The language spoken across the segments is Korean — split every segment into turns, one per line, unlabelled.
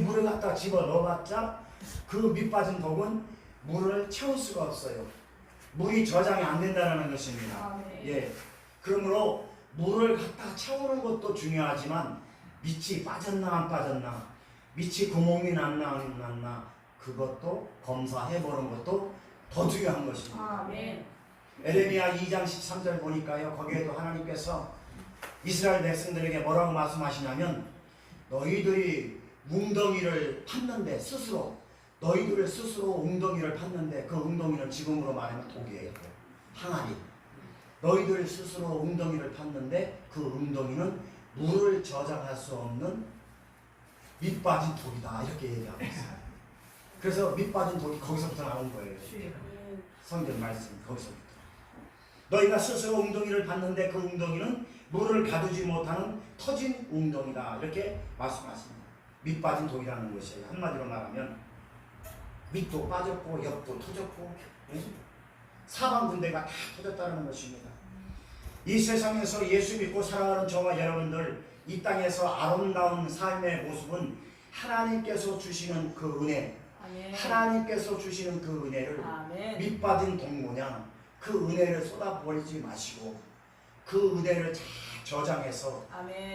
물을 갖다 집어 넣어봤자 그 밑빠진 독은 물을 채울 수가 없어요. 물이 저장이 안 된다는 것입니다. 예. 그러므로 물을 갖다 채우는 것도 중요하지만 밑이 빠졌나 안 빠졌나, 밑이 구멍이 났나 안 났나, 그것도 검사해 보는 것도 더 중요한 것입니다. 에레미야 2장 13절 보니까요, 거기에도 하나님께서 이스라엘 백성들에게 뭐라고 말씀하시냐면, 너희들이 웅덩이를 팠는데 스스로, 너희들을 스스로 웅덩이를 팠는데 그 웅덩이는 지금으로 말하면 독이에요. 항아리. 너희들 스스로 웅덩이를 팠는데 그 웅덩이는 물을 저장할 수 없는 밑빠진 독이다, 이렇게 얘기하고 있어요. 그래서 밑빠진 독이 거기서부터 나온 거예요. 성경 말씀 거기서부터. 너희가 스스로 웅덩이를 팠는데 그 웅덩이는 물을 가두지 못하는 터진 웅덩이다, 이렇게 말씀하십니다. 밑빠진 독이라는 것이에요. 한마디로 말하면 밑도 빠졌고 옆도 터졌고, 사방 군대가 다 터졌다는 것입니다. 이 세상에서 예수 믿고 살아가는 저와 여러분들, 이 땅에서 아름다운 삶의 모습은 하나님께서 주시는 그 은혜, 하나님께서 주시는 그 은혜를 밑빠진 독 모양 그 은혜를 쏟아버리지 마시고 그 은혜를 잘 저장해서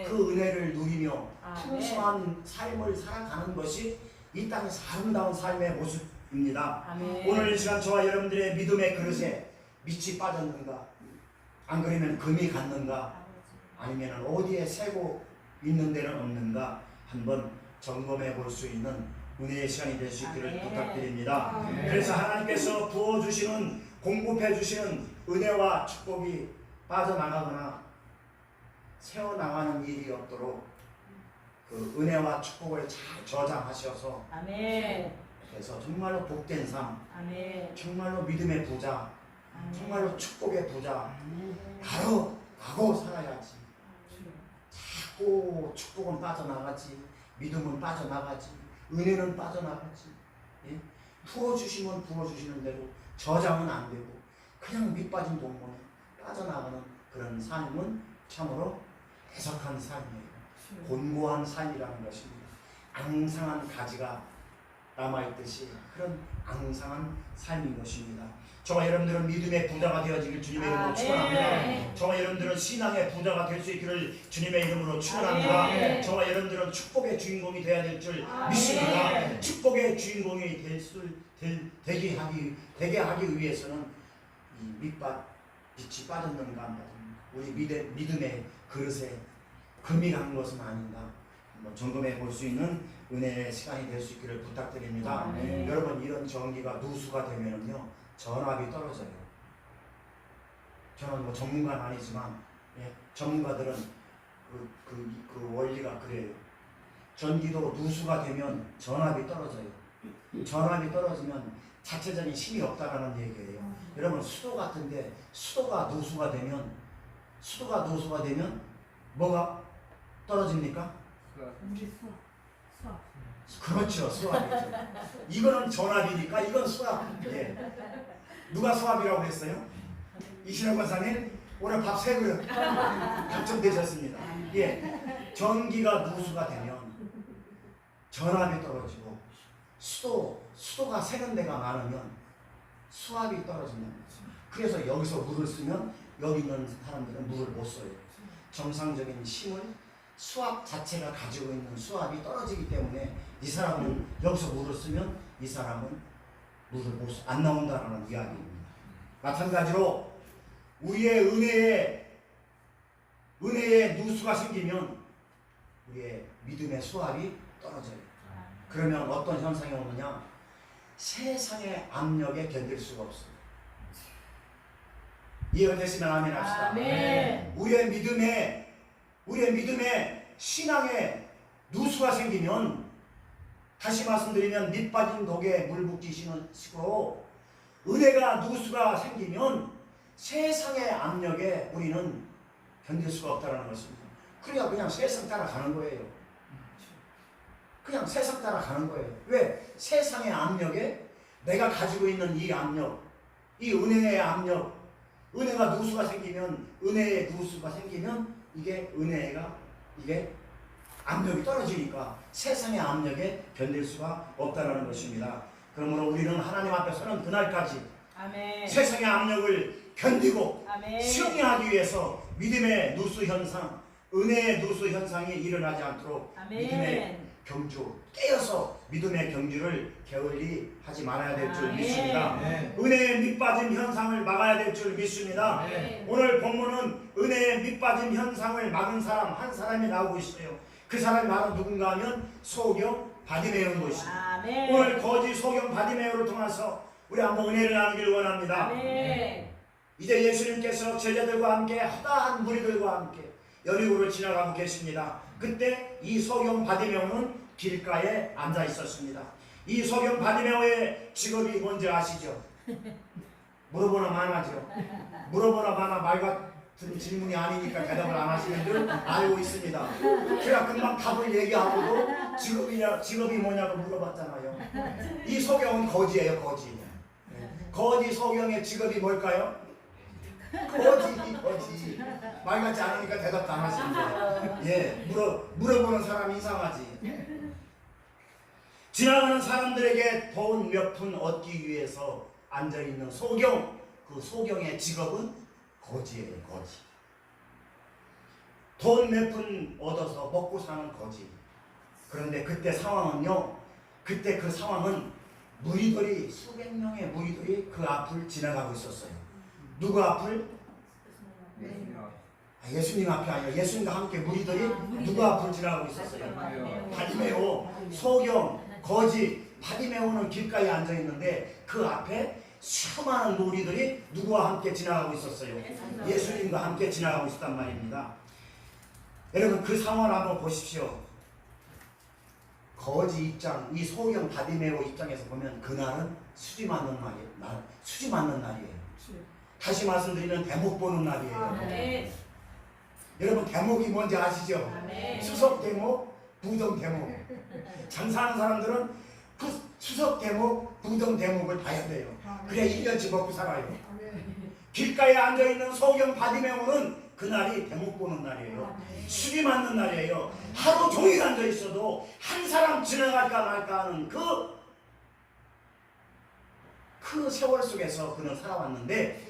그 은혜를 누리며 풍성한 삶을 살아가는 것이 이 땅에서 아름다운 삶의 모습입니다. 오늘 이 시간 저와 여러분들의 믿음의 그릇에 밑이 빠졌는가, 안 그러면 금이 갔는가, 아니면 어디에 새고 있는 데는 없는가 한번 점검해 볼 수 있는 은혜의 시간이 될 수 있기를 부탁드립니다. 그래서 하나님께서 부어주시는, 공급해 주시는 은혜와 축복이 빠져나가거나 새어나가는 일이 없도록 그 은혜와 축복을 잘 저장하셔서, 그래서 정말로 복된 삶, 정말로 믿음의 부자, 정말로 축복의 부자 바로 가고 살아야지. 자꾸 축복은 빠져나가지, 믿음은 빠져나가지, 은혜는 빠져나가지. 예? 부어주시면 부어주시는 대로 저장은 안 되고 그냥 밑빠진 동문에 빠져나가는 그런 삶은 참으로 해석한 삶이에요. 곤고한 삶이라는 것입니다. 앙상한 가지가 남아있듯이 그런 앙상한 삶인 것입니다. 저와 여러분들은 믿음의 부자가 되어지길 주님의 이름으로 축원합니다. 저와 여러분들은 신앙의 부자가 될 수 있기를 주님의 이름으로 축원합니다. 저와 여러분들은 축복의 주인공이 되어야 될 줄 믿습니다. 축복의 주인공이 되게 하기 위해서는 이 빛이 빠졌는가, 우리 믿음의 그릇에 금이 간 것은 아닌가 한번 점검해 볼 수 있는 은혜의 시간이 될 수 있기를 부탁드립니다. 여러분, 이런 전기가 누수가 되면은요, 전압이 떨어져요. 저는 뭐 전문가는 아니지만, 전문가들은 그 원리가 그래요. 전기도 누수가 되면 전압이 떨어져요. 전압이 떨어지면 자체적인 힘이 없다라는 얘기예요. 여러분, 수도 같은데 수도가 누수가 되면 뭐가 떨어집니까? 그렇죠, 수압이죠. 이거는 전압이니까 이건 수압. 누가 수압이라고 했어요? 이신영 권사님 오늘 밥 3그릇 당첨되셨습니다. 전기가 누수가 되면 전압이 떨어지고 수도가 새는 데가 많으면 수압이 떨어진다는 거죠. 그래서 여기서 물을 쓰면 여기 있는 사람들은 물을 못 써요. 정상적인 힘을 수압 자체가 가지고 있는 수압이 떨어지기 때문에 이 사람은 여기서 물을 쓰면 이 사람은 물을 안 나온다는 이야기입니다. 마찬가지로 우리의 은혜의 누수가 생기면 우리의 믿음의 수압이 떨어져요. 그러면 어떤 현상이 오느냐? 세상의 압력에 견딜 수가 없어요. 이해가 됐으면 아멘 합시다. 우리의 믿음의 신앙의 누수가 생기면, 다시 말씀드리면 밑빠진 독에 물 붓기시는 식으로 은혜가 누수가 생기면 세상의 압력에 우리는 견딜 수가 없다는 것입니다. 그러니까 그냥 세상 따라가는 거예요. 그냥 세상 따라가는 거예요. 왜? 세상의 압력에 내가 가지고 있는 이 압력, 이 은혜의 압력, 은혜가 누수가 생기면 이게 압력이 떨어지니까 세상의 압력에 견딜 수가 없다는 것입니다. 그러므로 우리는 하나님 앞에 서는 그날까지
아멘.
세상의 압력을 견디고
아멘.
승리하기 위해서 믿음의 누수 현상, 은혜의 누수 현상이 일어나지 않도록 믿음의
아멘.
경주, 깨어서 믿음의 경주를 게을리 하지 말아야 될 줄
아멘.
믿습니다.
네.
은혜의 밑빠짐 현상을 막아야 될 줄 믿습니다.
아멘.
오늘 본문은 은혜의 밑빠짐 현상을 막은 사람 한 사람이 나오고 있어요. 그 사람이 바로 누군가 하면 소경 바디메오인 것입니다.
아멘.
오늘 거지 소경 바디메오를 통해서 우리 한번 은혜를 나누기를 원합니다.
아멘.
이제 예수님께서 제자들과 함께 허다한 무리들과 함께 여리고를 지나가고 계십니다. 그때 이 소경 바디메오는 길가에 앉아 있었습니다. 이 소경 바디메오의 직업이 뭔지 아시죠? 물어보나 마나죠. 물어보나 마나 말 같은 질문이 아니니까 대답을 안 하시는 줄 알고 있습니다. 제가 금방 답을 얘기하고도 직업이 뭐냐고 물어봤잖아요. 이 소경은 거지예요, 거지. 거지 소경의 직업이 뭘까요? 거지. 말 같지 않으니까 대답도 안 하시는데. 예, 물어보는 사람이 이상하지. 지나가는 사람들에게 돈 몇 푼 얻기 위해서 앉아있는 소경, 그 소경의 직업은 거지예요, 거지. 돈 몇 푼 얻어서 먹고 사는 거지. 그런데 그때 상황은요, 그때 그 상황은 무리들이, 수백 명의 무리들이 그 앞을 지나가고 있었어요. 누구 앞을? 예수님 앞이 아니라 예수님과 함께 무리들이 누구 앞을 지나가고 있었어요? 바디메오, 소경, 거지, 바디메오는 길가에 앉아 있는데 그 앞에 수많은 무리들이 누구와 함께 지나가고 있었어요? 예수님과 함께 지나가고 있었단 말입니다. 여러분 그 상황을 한번 보십시오. 거지 입장, 이 소경 바디메오 입장에서 보면 그날은 수지 맞는 날이에요. 수지 맞는 날이에요. 다시 말씀드리면 대목 보는 날이에요.
아멘.
여러분 대목이 뭔지 아시죠?
아멘.
수석 대목, 부정 대목. 장사하는 사람들은 그 수석 대목, 부정 대목을 봐야 돼요. 그래야 1년치 먹고 살아요. 길가에 앉아있는 소경 바디메오는 그날이 대목 보는 날이에요. 수비 맞는 날이에요. 하루 종일 앉아있어도 한 사람 지나갈까 말까 하는 그 세월 속에서 그는 살아왔는데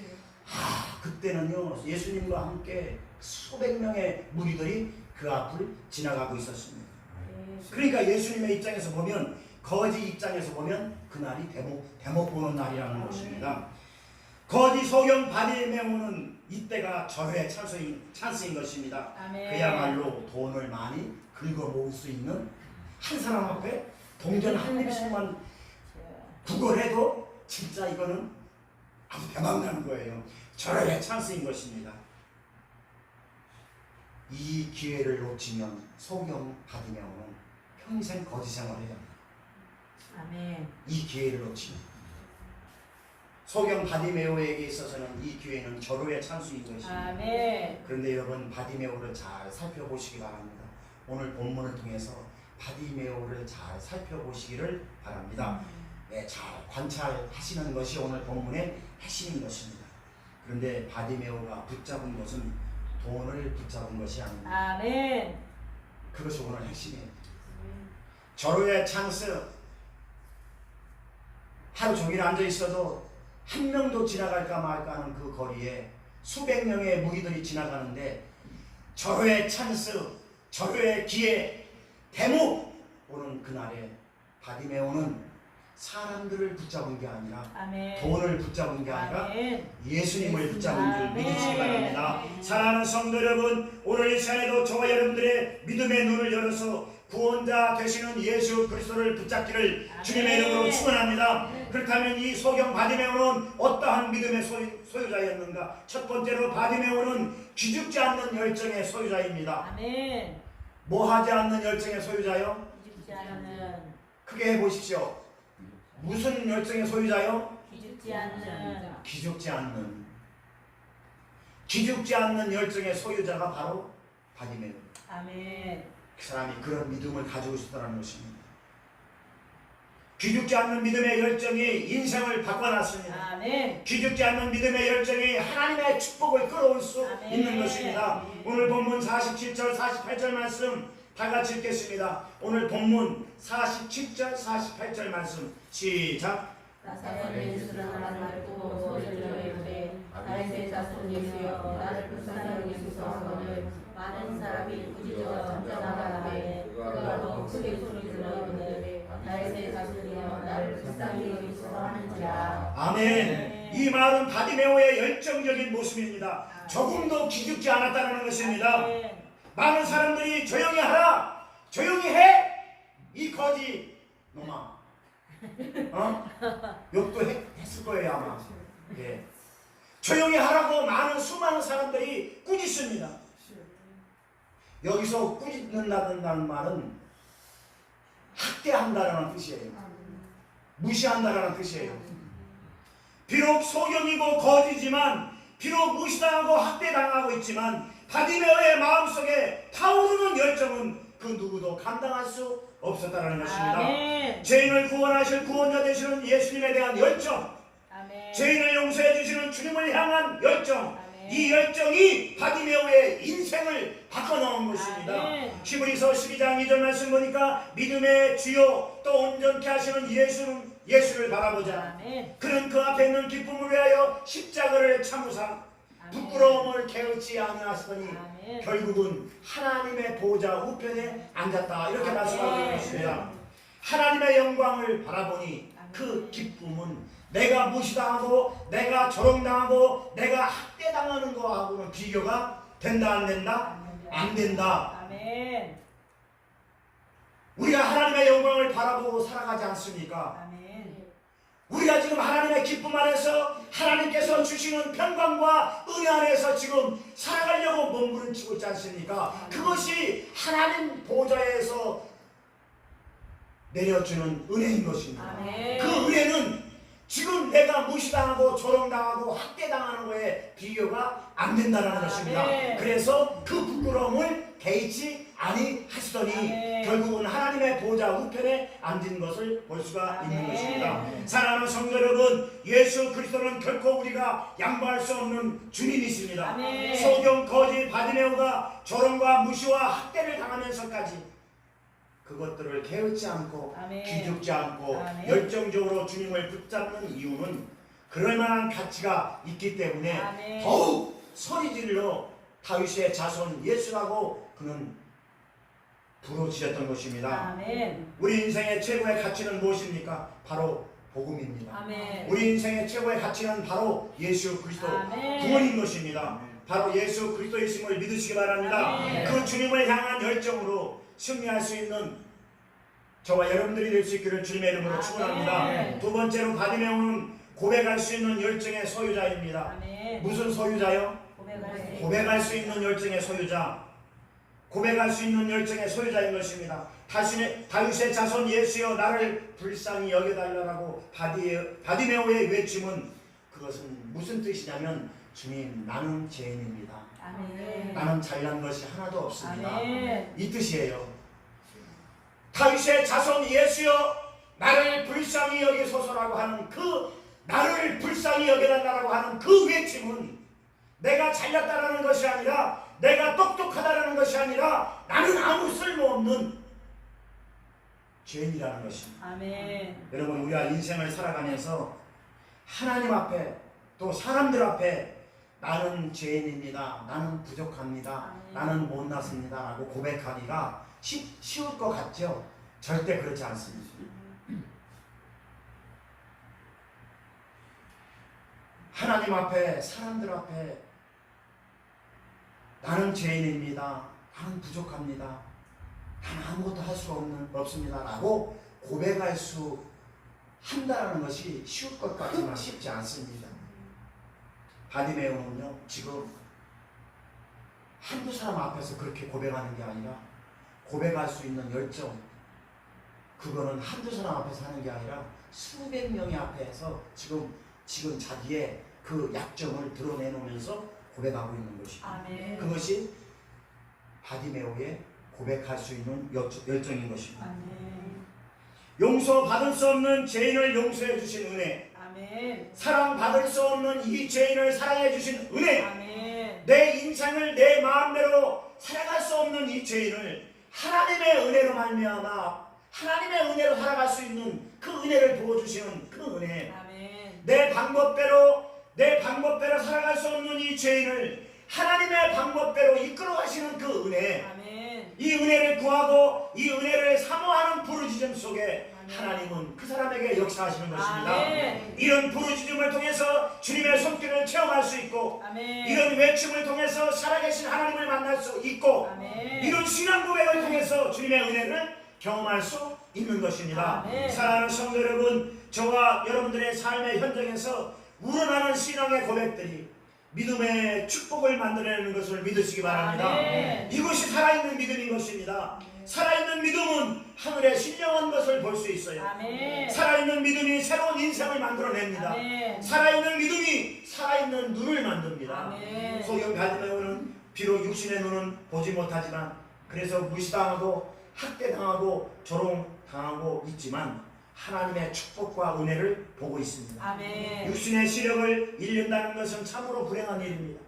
그때는요 예수님과 함께 수백 명의 무리들이 그 앞을 지나가고 있었습니다. 그러니까 예수님의 입장에서 보면, 거지 입장에서 보면 그날이 대목 보는 날이라는 것입니다. 거지 소경 바디메오는 이때가 절호의 찬스인 것입니다.
아멘.
그야말로 돈을 많이 긁어 모을 수 있는, 한 사람 앞에 동전 한 입씩만 구걸해도 진짜 이거는 아주 대박나는 거예요. 절호의 찬스인 것입니다. 이 기회를 놓치면 소경 바디메오는 평생 거지 생활을 해야 합니다.
아멘.
이 기회를 놓치면. 소경 바디메오에게 있어서는 이 기회는 절호의 찬스인 것입니다.
아멘.
그런데 여러분 바디메오를 잘 살펴보시기 바랍니다. 오늘 본문을 통해서 바디메오를 잘 살펴보시기를 바랍니다. 네, 잘 관찰하시는 것이 오늘 본문의 핵심인 것입니다. 그런데 바디메오가 붙잡은 것은 돈을 붙잡은 것이 아닙니다.
아멘.
그것이 오늘 핵심이에요. 절호의 찬스. 하루 종일 앉아 있어도 한 명도 지나갈까 말까 하는 그 거리에 수백 명의 무리들이 지나가는데 절호의 찬스, 절호의 기회, 대목 오는 그날에 바디메오는 사람들을 붙잡은 게 아니라
아멘.
돈을 붙잡은 게 아니라
아멘.
예수님을 붙잡은 줄
아멘.
믿으시기 바랍니다. 사랑하는 성도 여러분, 오늘 이 시간에도 저와 여러분들의 믿음의 눈을 열어서 구원자 되시는 예수 그리스도를 붙잡기를
아멘.
주님의 이름으로 축원합니다. 그렇다면 이 소경 바디메오는 어떠한 믿음의 소유자였는가? 첫 번째로 바디메오는 기죽지 않는 열정의 소유자입니다.
아멘.
뭐 하지 않는 열정의 소유자요?
기죽지 않는.
크게 해보십시오. 무슨 열정의 소유자요?
기죽지 않는.
기죽지 않는 열정의 소유자가 바로 바디메오.
아멘.
그 사람이 그런 믿음을 가지고 있었다는 것입니다. 기죽지 않는 믿음의 열정이 인생을 바꿔놨습니다.
아멘.
기죽지 않는 믿음의 열정이 하나님의 축복을 끌어올 수
아멘.
있는 것입니다. 오늘 본문 47절 48절 말씀, 다 같이 읽겠습니다. 오늘 본문 47절 48절 말씀 시작.
나사렛 예수를 말고 소리를 이르되 다윗의 자손 예수여 나를 불쌍히 여기소서는 많은 사람이 꾸짖어 전전하라하되 그가 더욱 크게 소리 질러 이르되 다윗의 자손이여 나를 불쌍히 여기소서 하는지라.
아멘. 이 말은 바디메오의 열정적인 모습입니다. 조금도 기죽지 않았다는 것입니다. 많은 사람들이 조용히 하라, 조용히 해, 이 거지 놈아. 욕도 했을 거예요 아마. 예. 조용히 하라고 수많은 사람들이 꾸짖습니다. 여기서 꾸짖는다는 말은 학대한다라는 뜻이에요. 무시한다라는 뜻이에요. 비록 소경이고 거지지만, 비록 무시당하고 학대당하고 있지만 바디메오의 마음속에 타오르는 열정은 그 누구도 감당할 수 없었다는 것입니다.
아멘.
죄인을 구원하실 구원자 되시는 예수님에 대한 열정,
아멘.
죄인을 용서해 주시는 주님을 향한 열정,
아멘.
이 열정이 바디메오의 인생을 바꿔놓은 것입니다.
아멘.
히브리서 12장 2절 말씀 보니까 믿음의 주요 또 온전케 하시는 예수를 바라보자.
아멘.
그는 그 앞에 있는 기쁨을 위하여 십자가를 참으사 부끄러움을 게을지 아니하시더니
아멘.
결국은 하나님의 보좌 우편에 앉았다. 이렇게
아멘.
말씀하고 있습니다. 하나님의 영광을 바라보니 그 기쁨은 내가 무시당하고 내가 조롱당하고 내가 학대당하는 거하고는 비교가 된다 안 된다? 안 된다.
아멘.
우리가 하나님의 영광을 바라보고 살아가지 않습니까?
아멘.
우리가 지금 하나님의 기쁨 안에서 하나님께서 주시는 평강과 은혜 안에서 지금 살아가려고 몸부림치고 있지 않습니까? 그것이 하나님 보좌에서 내려주는 은혜인 것입니다.
아멘.
그 은혜는 지금 내가 무시당하고 조롱당하고 학대당하는 거에 비교가 안 된다는 것입니다.
아멘.
그래서 그 부끄러움을 개의치 아니하시더니
아멘.
결국은 하나님의 보좌 우편에 앉은 것을 볼 수가 있는
아멘.
것입니다. 사랑하는 성도 여러분, 예수 그리스도는 결코 우리가 양보할 수 없는 주님이십니다.
아멘.
소경, 거지, 바디메오가 조롱과 무시와 학대를 당하면서까지 그것들을 게으르지 않고
아멘.
기죽지 않고
아멘.
열정적으로 주님을 붙잡는 이유는 그럴 만한 가치가 있기 때문에
아멘.
더욱 소리질러 다윗의 자손 예수라고 그는 부르짖었던 것입니다.
아멘.
우리 인생의 최고의 가치는 무엇입니까? 바로 복음입니다.
아멘.
우리 인생의 최고의 가치는 바로 예수 그리스도
아멘.
구원인 것입니다. 바로 예수 그리스도이심을 믿으시기 바랍니다.
아멘.
그 주님을 향한 열정으로 승리할 수 있는 저와 여러분들이 될 수 있기를 주님의 이름으로
아멘.
축원합니다. 두 번째로 바디메오는 고백할 수 있는 열정의 소유자입니다.
아멘.
무슨 소유자요? 고백할 수 있는 열정의 소유자. 고백할 수 있는 열정의 소유자인 것입니다. 다윗의 자손 예수여 나를 불쌍히 여겨달라고 바디메오의 외침은 그것은 무슨 뜻이냐면 주님 나는 죄인입니다.
아멘.
나는 잘난 것이 하나도 없습니다.
아멘.
이 뜻이에요. 다윗의 자손 예수여 나를 불쌍히 여기소서라고 하는 그 나를 불쌍히 여겨달라고 하는 그 외침은 내가 잘났다라는 것이 아니라 내가 똑똑하다라는 것이 아니라 나는 아무 쓸모없는 죄인이라는 것입니다.
아멘.
여러분 우리가 인생을 살아가면서 하나님 앞에 또 사람들 앞에 나는 죄인입니다. 나는 부족합니다.
아멘.
나는 못났습니다. 라고 고백하기가 쉬울 것 같죠? 절대 그렇지 않습니다. 하나님 앞에 사람들 앞에 나는 죄인입니다. 나는 부족합니다. 나는 아무것도 할 수 없습니다. 라고 고백할 수 한다는 것이 쉬울 것 같지만 쉽지 않습니다. 바디메오는요 지금 한두 사람 앞에서 그렇게 고백하는 게 아니라 고백할 수 있는 열정 그거는 한두 사람 앞에서 하는 게 아니라 수백 명의 앞에서 지금 자기의 그 약점을 드러내놓으면서 고백하고 있는 것입니다.
아멘.
그것이 바디메오의 고백할 수 있는 열정인 것입니다.
아멘.
용서받을 수 없는 죄인을 용서해 주신 은혜,
아멘.
사랑받을 수 없는 이 죄인을 사랑해 주신 은혜,
아멘.
내 인생을 내 마음대로 살아갈 수 없는 이 죄인을 하나님의 은혜로 말미암아 하나님의 은혜로 살아갈 수 있는 그 은혜를 부어주시는 그 은혜.
아멘.
내 방법대로 살아갈 수 없는 이 죄인을 하나님의 방법대로 이끌어 가시는 그 은혜.
아멘.
이 은혜를 구하고 이 은혜를 사모하는 부르짖음 속에
아멘.
하나님은 그 사람에게 역사하시는 것입니다.
아멘.
이런 부르짖음을 통해서 주님의 손길을 체험할 수 있고,
아멘.
이런 외침을 통해서 살아계신 하나님을 만날 수 있고,
아멘.
이런 신앙 고백을 통해서 주님의 은혜를 경험할 수 있는 것입니다.
아멘.
사랑하는 성도 여러분, 저와 여러분들의 삶의 현장에서 우러나는 신앙의 고백들이 믿음의 축복을 만들어내는 것을 믿으시기 바랍니다.
아멘.
이것이 살아있는 믿음인 것입니다. 살아있는 믿음은 하늘에 신령한 것을 볼 수 있어요.
아멘.
살아있는 믿음이 새로운 인생을 만들어냅니다.
아멘.
살아있는 믿음이 살아있는 눈을 만듭니다.
아멘.
소경 가지메오는 비록 육신의 눈은 보지 못하지만, 그래서 무시당하고 학대당하고 조롱당하고 있지만 하나님의 축복과 은혜를 보고 있습니다.
아멘.
육신의 시력을 잃는다는 것은 참으로 불행한 일입니다.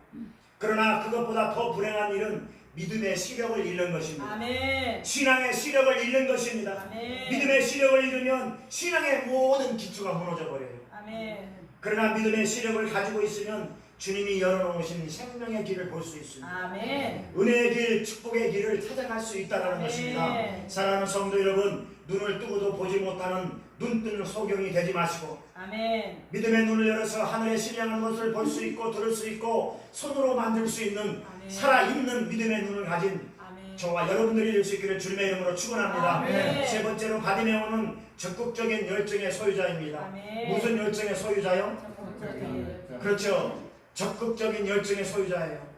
그러나 그것보다 더 불행한 일은 믿음의 시력을 잃는 것입니다.
아멘.
신앙의 시력을 잃는 것입니다.
아멘.
믿음의 시력을 잃으면 신앙의 모든 기초가 무너져 버려요.
아멘.
그러나 믿음의 시력을 가지고 있으면 주님이 열어놓으신 생명의 길을 볼 수 있습니다.
아멘.
은혜의 길, 축복의 길을 찾아갈 수 있다는
아멘.
것입니다. 사랑하는 성도 여러분, 눈을 뜨고도 보지 못하는 눈 뜨는 소경이 되지 마시고,
아멘.
믿음의 눈을 열어서 하늘의 신령한 것을 볼 수 있고 들을 수 있고 손으로 만들 수 있는
아멘.
살아있는 믿음의 눈을 가진
아멘.
저와 여러분들이 될 수 있기를 주님의 이름으로 축원합니다.
아멘.
세 번째로 바디메오는 적극적인 열정의 소유자입니다.
아멘.
무슨 열정의 소유자요?
적극적인
그렇죠. 적극적인 열정의 소유자예요.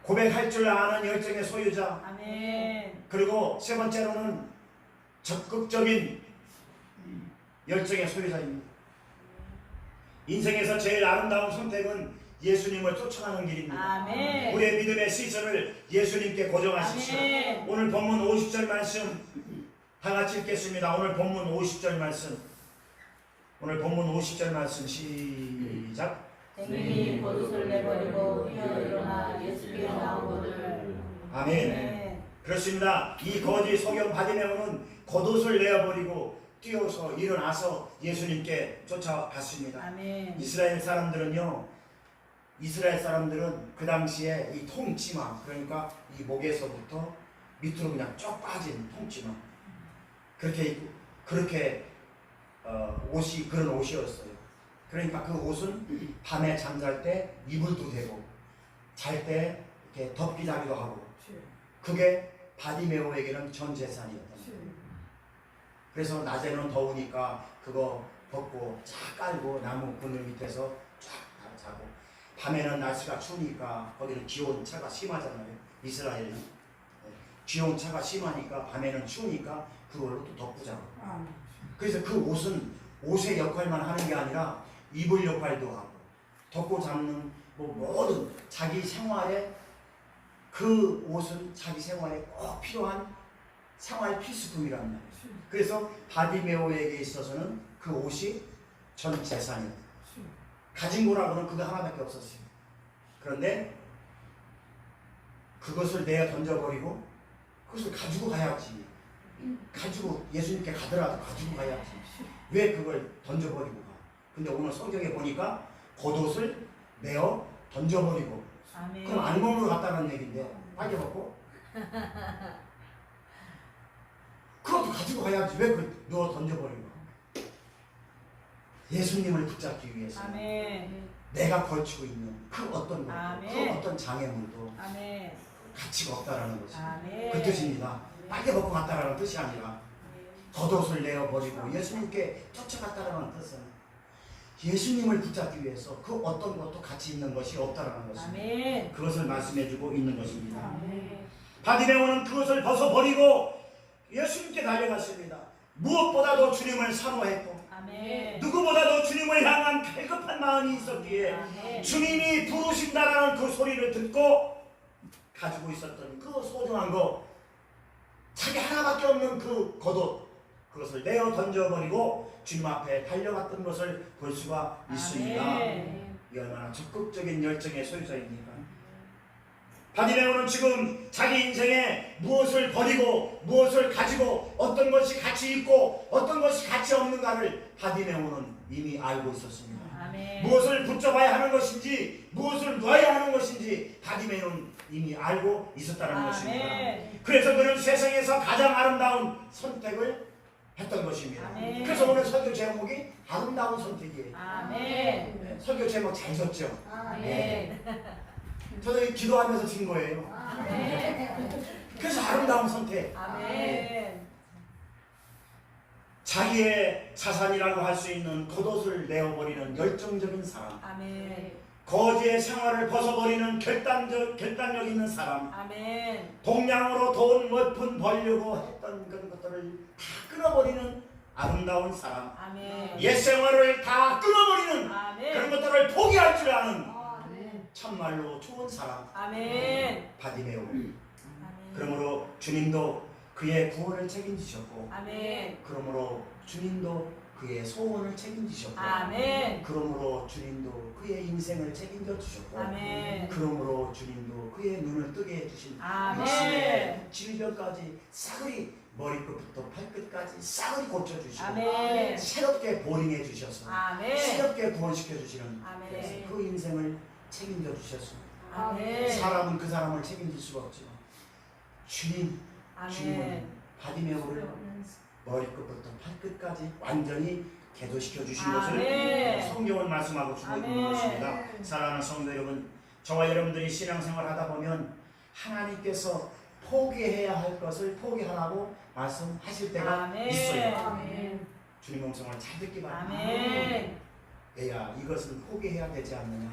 고백할 줄 아는 열정의 소유자.
아멘.
그리고 세 번째로는 적극적인 열정의 소유자입니다. 인생에서 제일 아름다운 선택은 예수님을 쫓아가는 길입니다.
아멘.
우리의 믿음의 시선을 예수님께 고정하십시오.
아멘.
오늘 본문 50절 말씀 다 같이 읽겠습니다. 오늘 본문 50절 말씀. 오늘 본문 50절 말씀 시작.
쟁인이 겉옷을 내버리고 뛰어 일어나 예수께 나오거늘.
아멘. 그렇습니다. 이 거지 소경 바디메오는 겉옷을 내어버리고 뛰어서 일어나서 예수님께 쫓아갔습니다.
아멘.
이스라엘 사람들은 그 당시에 이 통치마, 그러니까 이 목에서부터 밑으로 그냥 쭉 빠진 통치마, 그렇게 입고, 그렇게 옷이 그런 옷이었어요. 그러니까 그 옷은 밤에 잠잘 때 이불도 되고 잘 때 이렇게 덮기자기도 하고, 그게 바디메오에게는 전 재산이었다. 그래서 낮에는 더우니까 그거 벗고 쫙 깔고 나무 그늘 밑에서 쫙 자고, 밤에는 날씨가 추우니까 거기는 기온차가 심하잖아요. 이스라엘은 기온차가 심하니까 밤에는 추우니까 그걸로 또 덮고 자고. 그래서 그 옷은 옷의 역할만 하는 게 아니라 이불 역할도 하고 덮고 잡는 모든 자기 생활에, 그 옷은 자기 생활에 꼭 필요한 생활 필수품이란 말이에요. 그래서 바디메오에게 있어서는 그 옷이 전 재산이었어요. 가진 거라고는 그거 하나밖에 없었어요. 그런데 그것을 내어 던져버리고 그것을 가지고 가야지. 가지고 예수님께 가더라도 가지고 가야지. 왜 그걸 던져버리고 가? 근데 오늘 성경에 보니까 겉옷을 내어 던져버리고.
아멘.
그럼 안몸으로 갔다는 얘기인데 빨리 먹고 그것도 가지고 가야지. 왜 그걸 넣어 던져버리고? 예수님을 붙잡기 위해서
아멘.
내가 걸치고 있는 그 어떤 것도,
아멘.
그 어떤 장애물도
아멘.
가치가 없다라는 것이
아멘.
그 뜻입니다. 빨리 먹고 갔다라는 뜻이 아니라 겉옷을 내어버리고 예수님께 쫓아갔다라는 뜻은 예수님을 붙잡기 위해서 그 어떤 것도 가치 있는 것이 없다라는 것입니다.
아멘.
그것을 말씀해주고 있는 것입니다.
아멘.
바디메오는 그것을 벗어버리고 예수님께 달려갔습니다. 무엇보다도 주님을 사모했고
아멘.
누구보다도 주님을 향한 갈급한 마음이 있었기에
아멘.
주님이 부르신다라는 그 소리를 듣고 가지고 있었던 그 소중한 거, 자기 하나밖에 없는 그 겉옷, 그것을 내어 던져버리고 주님 앞에 달려갔던 것을 볼 수가 있습니다.
아멘.
이 얼마나 적극적인 열정의 소유자입니까? 바디메오는 지금 자기 인생에 무엇을 버리고 무엇을 가지고 어떤 것이 가치 있고 어떤 것이 가치 없는가를 바디메오는 이미 알고 있었습니다.
아멘.
무엇을 붙잡아야 하는 것인지 무엇을 놔야 하는 것인지 바디메오는 이미 알고 있었다는 것입니다. 그래서 그는 세상에서 가장 아름다운 선택을 했던 것입니다.
아멘.
그래서 오늘 설교 제목이 아름다운 선택이에요.
아멘.
네, 설교 제목 잘 썼죠?
아멘.
저도 기도하면서 진 거예요.
아멘.
그래서 아름다운 선택.
아멘.
자기의 자산이라고 할 수 있는 겉옷을 내어버리는 열정적인 사람,
아멘.
거지의 생활을 벗어버리는 결단력 있는 사람,
아멘.
동량으로 돈 몇 푼 벌려고 했던 그런 것들을 다 끊어버리는 아름다운 사람,
아멘.
옛 생활을 다 끊어버리는
아멘.
그런 것들을 포기할 줄 아는
아멘.
참말로 좋은 사람,
아멘.
바디메오.
아멘.
그러므로 주님도 그의 구원을 책임지셨고,
아멘.
그러므로 주님도 그의 소원을 책임지셨고,
아멘.
그러므로 주님도 그의 인생을 책임져 주셨고,
아멘.
그러므로 주님도 그의 눈을 뜨게 해주신
아멘.
육신의 질병까지 싸그리 머리끝부터 발끝까지 싸그리 고쳐주시고,
아멘.
새롭게 보링해 주셔서
아멘.
새롭게 구원시켜 주시는
아멘.
그 인생을 책임져 주셨습니다.
아멘.
사람은 그 사람을 책임질 수가 없지만 주님은
아멘.
바디메오를 머리끝부터 발끝까지 완전히 개도시켜 주신 것을
아멘.
성경은 말씀하고 주고 있는
아멘.
것입니다. 사랑하는 성도 여러분, 저와 여러분들이 신앙생활 하다 보면 하나님께서 포기해야 할 것을 포기하라고 말씀하실 때가
아멘.
있어요.
아멘.
주님 음성을 잘 듣기 바랍니다.
아멘.
얘야, 이것은 포기해야 되지 않느냐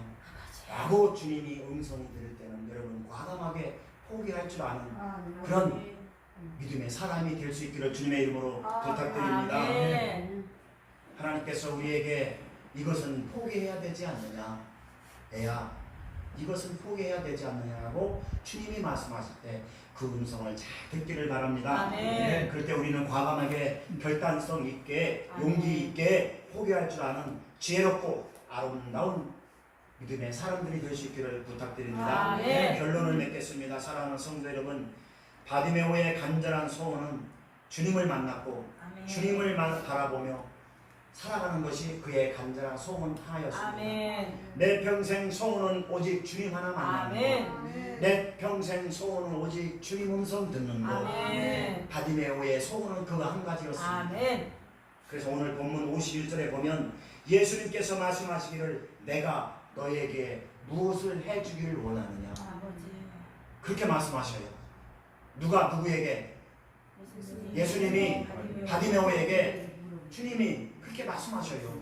라고 주님이 음성이 들을 때는 여러분 과감하게 포기할 줄 아는 그런 믿음의 사람이 될 수 있기를 주님의 이름으로 부탁드립니다.
아멘.
하나님께서 우리에게 이것은 포기해야 되지 않느냐, 애야 이것은 포기해야 되지 않느냐라고 주님이 말씀하실 때 그 음성을 잘 듣기를 바랍니다.
아멘.
그럴 때 우리는 과감하게 결단성 있게 용기 있게 포기할 줄 아는 지혜롭고 아름다운 믿음의 사람들이 될 수 있기를 부탁드립니다.
아멘.
결론을 맺겠습니다. 사랑하는 성도 여러분, 바디메오의 간절한 소원은 주님을 만났고
아멘.
주님을 바라보며 살아가는 것이 그의 간절한 소원 하나였습니다.
아멘.
내 평생 소원은 오직 주님 하나 만나는 것.
아멘.
내 평생 소원은 오직 주님 음성 듣는 것.
아멘.
바디메오의 소원은 그 한 가지였습니다.
아멘.
그래서 오늘 본문 51절에 보면 예수님께서 말씀하시기를 내가 너에게 무엇을 해주기를 원하느냐
아버지.
그렇게 말씀하셔요. 누가 누구에게? 예수님이 바디메오에게 주님이 그렇게 말씀하셔요.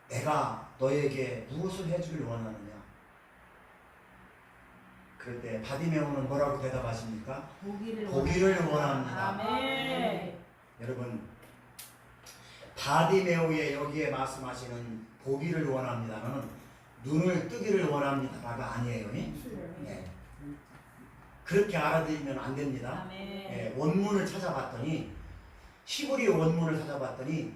내가 너에게 무엇을 해주길 원하느냐. 그럴 때 바디메오는 뭐라고 대답하십니까? 보기를 원합니다.
아멘.
여러분, 바디메오의 여기에 말씀하시는 보기를 원합니다는 눈을 뜨기를 원합니다가 아니에요. 네. 그렇게 알아들으면 안 됩니다.
아멘.
예, 원문을 찾아봤더니 히브리 원문을 찾아봤더니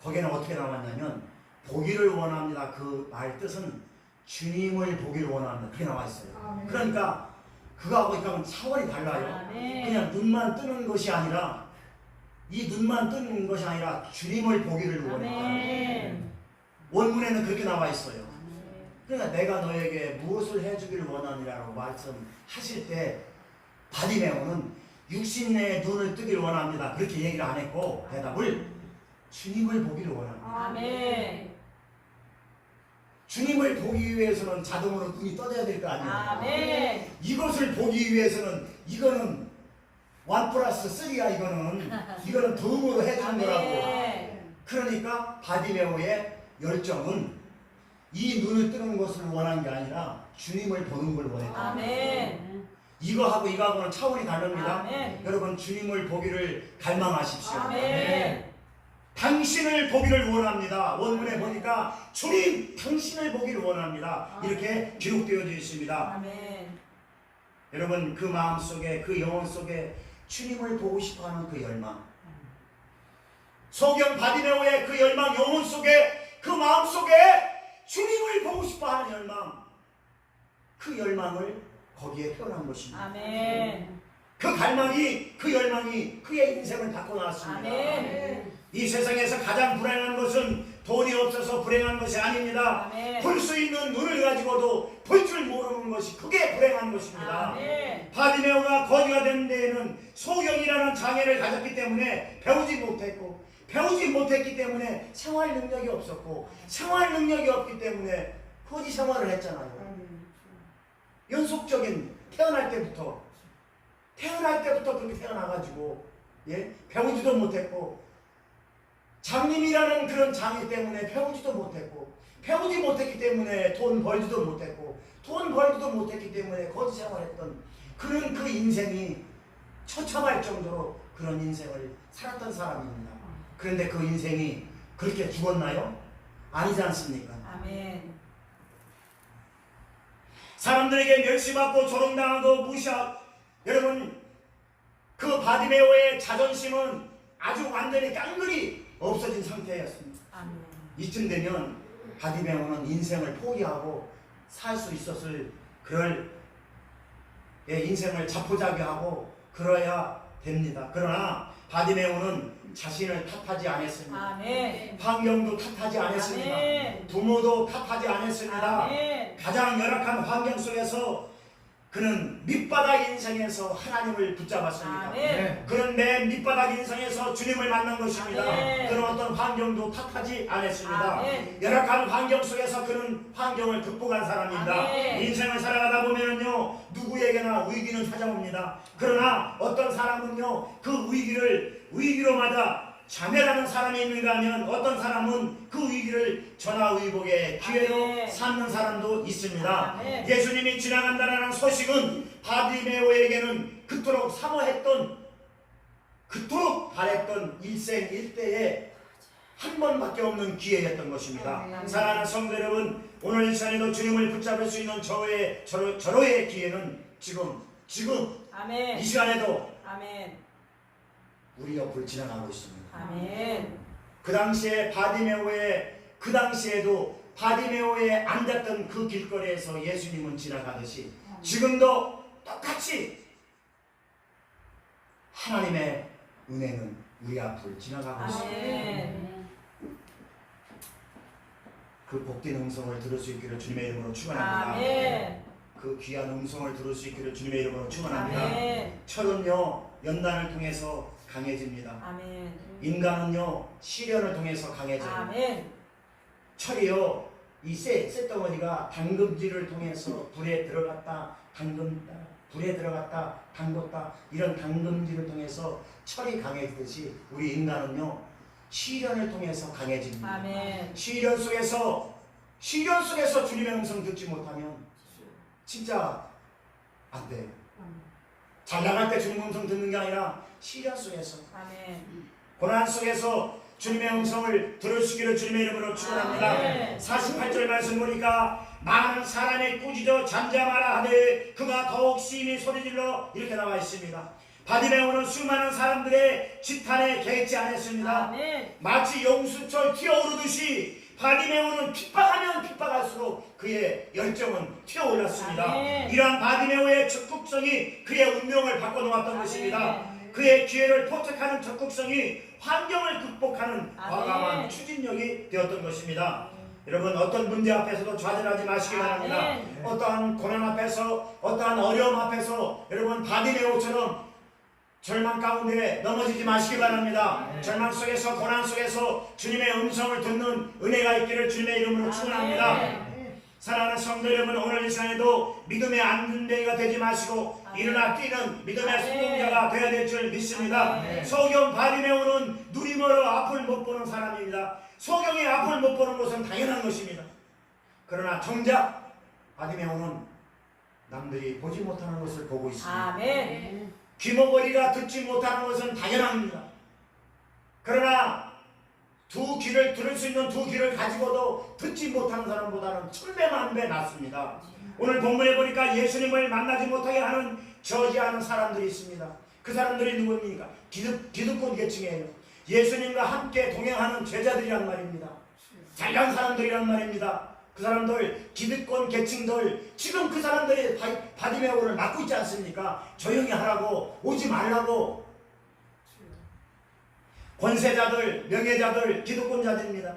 거기는 어떻게 나왔냐면 보기를 원합니다. 그 말 뜻은 주님을 보기를 원합니다. 그렇게 나와 있어요. 그러니까 그거하고 이거는 차원이 달라요.
아멘.
그냥 눈만 뜨는 것이 아니라 이 눈만 뜨는 것이 아니라 주님을 보기를 원한다.
아멘.
원문에는 그렇게 나와 있어요. 그러니까 내가 너에게 무엇을 해주기를 원하느냐고 말씀하실 때 바디메오는 육신의 눈을 뜨기를 원합니다. 그렇게 얘기를 안 했고 대답을 주님을 보기를 원합니다.
아멘.
주님을 보기 위해서는 자동으로 눈이 떠져야 될 거 아니에요.
아멘.
이것을 보기 위해서는 이거는 1+3야 이거는 덤으로 해주는 거라고.
아멘.
그러니까 바디메오의 열정은 이 눈을 뜨는 것을 원한 게 아니라 주님을 보는 걸 원했다.
아멘.
이거하고는 차원이 다릅니다.
아멘.
여러분 주님을 보기를 갈망하십시오.
아멘.
당신을 보기를 원합니다. 원문에 보니까 주님 당신을 보기를 원합니다. 이렇게 기록되어져 있습니다.
아멘.
여러분 그 마음 속에 그 영혼 속에 주님을 보고 싶어하는 그 열망, 소경 바디메오의 그 열망, 영혼 속에 그 마음 속에 주님을 보고 싶어하는 열망, 그 열망을 거기에 태어난 것입니다.
아멘.
그 갈망이, 그 열망이 그의 인생을 바꿔 나왔습니다.
아멘.
이 세상에서 가장 불행한 것은 돈이 없어서 불행한 것이 아닙니다.
아멘.
볼 수 있는 눈을 가지고도 볼 줄 모르는 것이 그게 불행한 것입니다.
아멘.
바디메오가 거지가 된 데에는 소경이라는 장애를 가졌기 때문에 배우지 못했기 때문에 생활 능력이 없었고, 생활 능력이 없기 때문에 거지 생활을 했잖아요. 연속적인 태어날 때부터 그렇게 태어나가지고 배우지도 못했고, 장님이라는 그런 장애 때문에 배우지도 못했고, 배우지 못했기 때문에 돈 벌지도 못했고, 돈 벌지도 못했기 때문에 거지 생활했던 그런 그 인생이 처참할 정도로 그런 인생을 살았던 사람입니다. 그런데 그 인생이 그렇게 죽었나요? 아니지 않습니까?
아멘.
사람들에게 멸시받고 조롱당하고 무시하고, 여러분 그 바디메오의 자존심은 아주 완전히 깡그리 없어진 상태였습니다.
아멘.
이쯤 되면 바디메오는 인생을 포기하고 살 수 있었을 그럴 인생을 자포자기하고 그러야 됩니다. 그러나 바디메오는 자신을 탓하지 않았습니다.
아멘.
환경도 탓하지 않았습니다.
아멘.
부모도 탓하지 않았습니다.
아멘.
가장 열악한 환경 속에서 그는 밑바닥 인생에서 하나님을 붙잡았습니다.
아멘.
그는 맨 밑바닥 인생에서 주님을 만난 것입니다.
아멘.
그는 어떤 환경도 탓하지 않았습니다.
아멘.
열악한 환경 속에서 그는 환경을 극복한 사람입니다.
아멘.
인생을 살아가다 보면요, 누구에게나 위기는 찾아옵니다. 그러나 어떤 사람은요, 그 위기로 맞아 자멸하는 사람이 있는가 하면, 어떤 사람은 그 위기를 전화위복의 기회로
아멘.
삼는 사람도 있습니다.
아멘.
예수님이 지나간다는 소식은 바디메오에게는 그토록 사모했던, 그토록 바랬던 일생일대에 한 번밖에 없는 기회였던 것입니다.
아멘.
사랑하는 성도 여러분, 오늘 이 시간에도 주님을 붙잡을 수 있는 저로의 기회는 지금
아멘.
이 시간에도
아멘.
우리 옆을 지나가고 있습니다.
아멘.
그 당시에도 바디메오에 앉았던 그 길거리에서 예수님은 지나가듯이 지금도 똑같이 하나님의 은혜는 우리 앞을 지나가고 있습니다.
아멘.
그 복된 음성을 들을 수 있기를 주님의 이름으로 축원합니다.
아멘.
그 귀한 음성을 들을 수 있기를 주님의 이름으로 축원합니다.
아멘.
철은요, 연단을 통해서 강해집니다.
아멘.
인간은요, 시련을 통해서 강해져요.
아멘.
철이요, 이 쇳덩어리가 담금질을 통해서 불에 들어갔다 담궜다, 이런 담금질을 통해서 철이 강해지듯이 우리 인간은요, 시련을 통해서 강해집니다.
아멘.
시련 속에서 주님의 음성 듣지 못하면 진짜 안 돼요. 잘 나갈 때 주님의 음성 듣는 게 아니라 시련 속에서,
아멘.
고난 속에서 주님의 음성을 들으시기를 주님의 이름으로 축원합니다.
아멘.
48절 말씀 보니까 많은 사람이 꾸짖어 잠잠하라 하되 그가 더욱 심히 소리질러, 이렇게 나와 있습니다. 바디메오는 수많은 사람들의 지탄에 개의치 않았습니다.
아멘.
마치 용수철 튀어오르듯이 바디메오는 핍박하면 핍박할수록 그의 열정은 튀어올랐습니다.
아멘.
이러한 바디메오의 적극성이 그의 운명을 바꿔놓았던 것입니다. 그의 기회를 포착하는 적극성이 환경을 극복하는 과감한 추진력이 되었던 것입니다. 여러분, 어떤 문제 앞에서도 좌절하지 마시기 바랍니다. 어떠한 고난 앞에서, 어떠한 어려움 앞에서 여러분 바디메오처럼 절망 가운데 넘어지지 마시기 바랍니다. 절망 속에서, 고난 속에서 주님의 음성을 듣는 은혜가 있기를 주님의 이름으로 축원합니다. 사랑하는 성도 여러분, 오늘 이 시간에도 믿음의 안전뱅이가 되지 마시고 일어나 뛰는 믿음의 성공자가 되어야 될 줄 믿습니다. 소경 바디메오는 눈이 멀어 앞을 못 보는 사람입니다. 소경이 앞을 못 보는 것은 당연한 것입니다. 그러나 정작 바디메오는 남들이 보지 못하는 것을 보고 있습니다.
아멘.
귀머거리가 듣지 못하는 것은 당연합니다. 그러나 두 귀를 들을 수 있는 두 귀를 가지고도 듣지 못하는 사람보다는 천배만 배 낫습니다. 오늘 본문에 보니까 예수님을 만나지 못하게 하는 저지하는 사람들이 있습니다. 그 사람들이 누구입니까? 기득권 계층이에요. 예수님과 함께 동행하는 제자들이란 말입니다. 잘난 사람들이란 말입니다. 그 사람들 기득권 계층들 지금 그 사람들이 바디메오를 맡고 있지 않습니까? 조용히 하라고, 오지 말라고. 권세자들, 명예자들, 기득권자들입니다.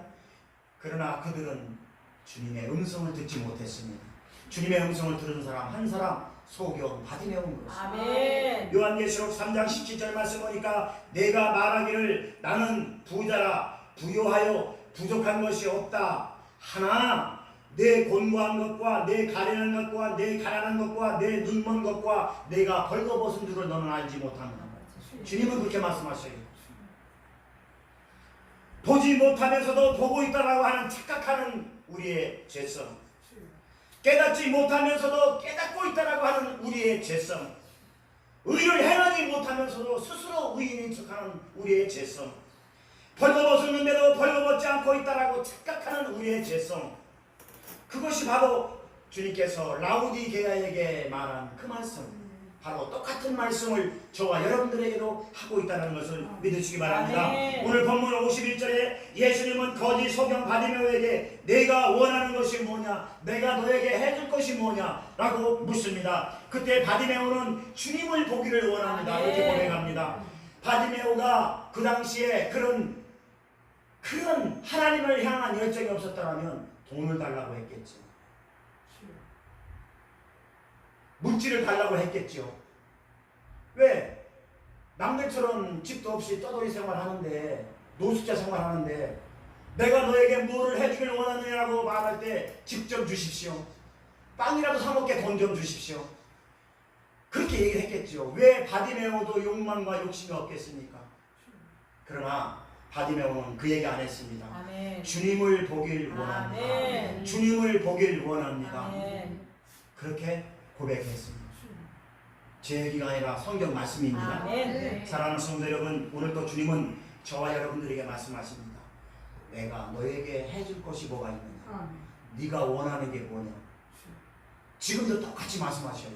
그러나 그들은 주님의 음성을 듣지 못했습니다. 주님의 음성을 들은 사람 한 사람 소경 바디메오인 것입니다.
아멘.
요한계시록 3장 17절 말씀 보니까 내가 말하기를 나는 부자라 부요하여 부족한 것이 없다 하나 내 곤고한 것과 내 가련한 것과 내 가난한 것과 내 눈먼 것과 내가 벌거벗은 줄을 너는 알지 못한다. 주님은 그렇게 말씀하셔요. 보지 못하면서도 보고 있다라고 하는 착각하는 우리의 죄성, 깨닫지 못하면서도 깨닫고 있다라고 하는 우리의 죄성, 의를 행하지 못하면서도 스스로 의인인 척하는 우리의 죄성, 벌거벗었는데도 벌거벗지 않고 있다라고 착각하는 우리의 죄성, 그것이 바로 주님께서 라우디게아에게 말한 그 말씀, 바로 똑같은 말씀을 저와 여러분들에게도 하고 있다는 것을 믿으시기 바랍니다.
아멘.
오늘 본문 51절에 예수님은 거짓 소경 바디메오에게 내가 원하는 것이 뭐냐, 내가 너에게 해줄 것이 뭐냐 라고 묻습니다. 그때 바디메오는 주님을 보기를 원합니다.
아멘.
이렇게 고백합니다. 바디메오가 그 당시에 그런 하나님을 향한 열정이 없었다면 돈을 달라고 했겠죠. 물질을 달라고 했겠죠. 왜? 남들처럼 집도 없이 떠돌이 생활하는데, 노숙자 생활하는데 내가 너에게 뭐를 해주길 원하느냐고 말할 때 집 좀 주십시오, 빵이라도 사 먹게 돈 좀 주십시오, 그렇게 얘기를 했겠죠. 왜 바디메오도 욕망과 욕심이 없겠습니까? 그러나 바디메오는 그 얘기 안 했습니다.
아멘.
주님을 보길 원합니다.
아멘.
주님을 보길 원합니다.
아멘.
그렇게 고백했습니다. 제 얘기가 아니라 성경 말씀입니다.
아멘.
사랑하는 성도 여러분, 오늘 또 주님은 저와 여러분들에게 말씀하십니다. 내가 너에게 해줄 것이 뭐가 있느냐, 네가 원하는 게 뭐냐. 지금도 똑같이 말씀하셔요.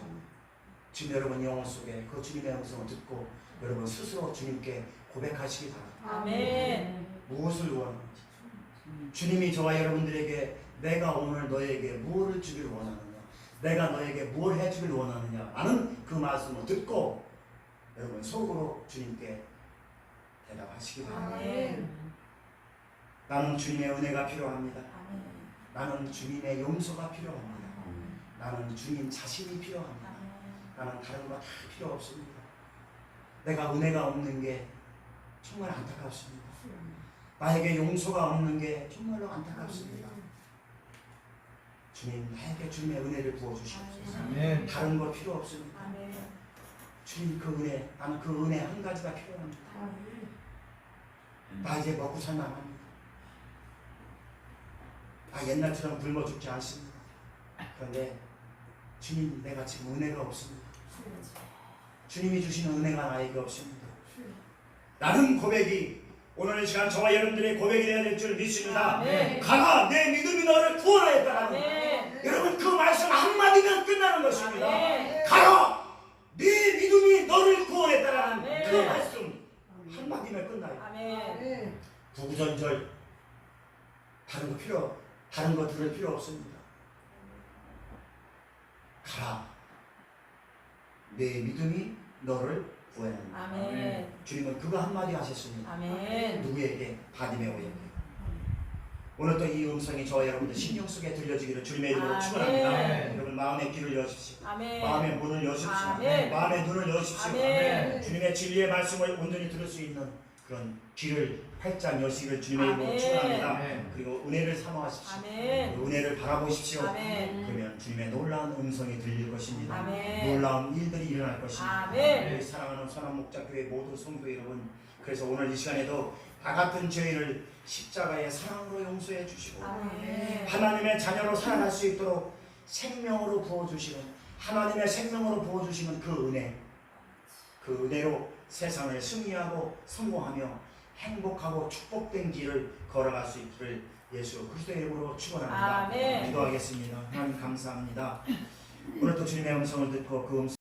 지금 여러분 영혼 속에 그 주님의 음성을 듣고 여러분 스스로 주님께 고백하시기 바랍니다.
아멘.
무엇을 원하는지, 주님이 저와 여러분들에게 내가 오늘 너에게 무엇을 주길 원하느냐, 내가 너에게 뭘 해주길 원하느냐 라는 그 말씀을 듣고 여러분 속으로 주님께 대답하시기 바랍니다.
아멘.
나는 주님의 은혜가 필요합니다.
아멘.
나는 주님의 용서가 필요합니다. 나는 주님 자신이 필요합니다. 나는 다른 거 다 필요 없습니다. 내가 은혜가 없는 게 정말 안타깝습니다. 나에게 용서가 없는 게 정말로 안타깝습니다. 주님, 나에게 주님의 은혜를 부어주시옵소서.
아멘.
다른 거 필요 없습니다.
아멘.
주님 그 은혜, 나는 그 은혜 한 가지가 필요합니다. 나 이제 먹고 살만합니다. 나 옛날처럼 굶어 죽지 않습니다. 그런데 주님, 내가 지금 은혜가 없습니다. 주님이 주시는 은혜가 나에게 없습니다. 라는 고백이 오늘 이 시간 저와 여러분들의 고백이 되어야 될 줄 믿습니다.
아멘.
가라, 내 믿음이 너를 구원하였다라는,
아멘.
여러분 그 말씀 한마디면 끝나는 것입니다.
아멘.
가라, 네 믿음이 너를 구원했다라는
아멘.
그 말씀 한마디면 끝나요.
아멘.
구구절절 다른 거 들을 필요 없습니다. 가라, 내 믿음이 너를 구원한다.
아멘.
주님은 그거 한마디 하셨습니다.
아멘.
누구에게? 바디메오에게. 오늘 또 이 음성이 저와 여러분들 신경 속에 들려지기를 주님의 이름으로
아멘.
축원합니다. 여러분 마음의 귀를 여십시오.
아멘.
마음의 문을 여십시오.
아멘.
마음의 눈을 여십시오.
아멘.
주님의 진리의 말씀을 온전히 들을 수 있는 그런 귀를 활짝 여시기를 주님의 이름으로
아멘.
축원합니다.
아멘.
그리고 은혜를 사모하십시오.
아멘.
그 은혜를 바라보십시오.
아멘.
그러면 주님의 놀라운 음성이 들릴 것입니다.
아멘.
놀라운 일들이 일어날 것입니다.
아멘.
우리 사랑하는 선한목자교회 모든 성도 여러분, 그래서 오늘 이 시간에도 다 같은 죄인을 십자가의 사랑으로 용서해 주시고
아멘.
하나님의 자녀로 살아갈 수 있도록 생명으로 부어주시는, 하나님의 생명으로 부어주시는 그 은혜, 그 은혜로 세상을 승리하고 성공하며 행복하고 축복된 길을 걸어갈 수 있기를 예수 그리스도의 이름으로 축원합니다.
아멘.
기도하겠습니다. 하나님 감사합니다. 오늘 또 주님의 음성을 듣고 그 음성